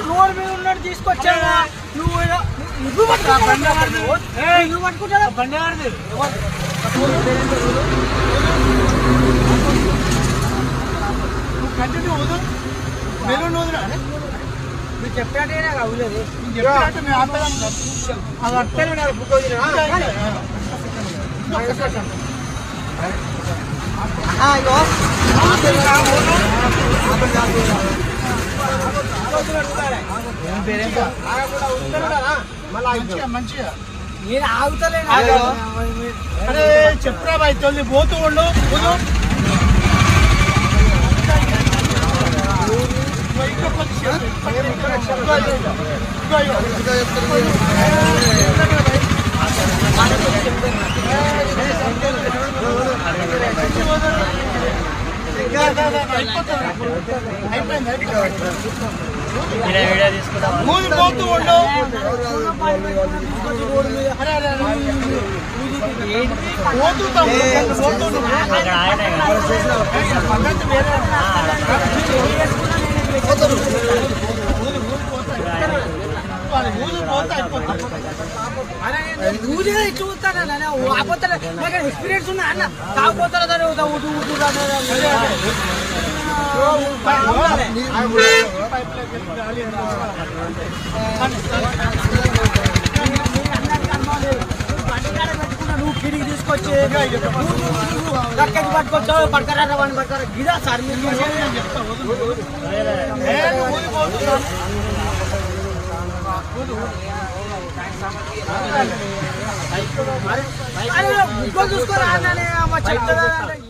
Road మీద ఉన్నట్టు తీసుకొచ్చావా నువ్వు? నువ్వు పట్టుకుంటా బండి ఆడది కంటిన్యూ వదు మెరూన్ వదురా మీరు చెప్పినట్టే అవులేదు అది అట్టనే నాకు బుక్ అవుతుంది మంచిగా నేను ఆగుతలే అరే చెప్పురా బాయ్ తొలి పోతూ ఉండు పోతూ ఉండు ఊదిగా చూస్తాను ఆపోతాను ఎక్స్పీరియన్స్ ఉన్నా అన్న తాగుపోతారా నువ్వు కిడికి తీసుకొచ్చి పట్టుకొచ్చావు పడతారా వాడిని పడతారా గిదా సార్ మీరు చూసుకోరా చెప్తా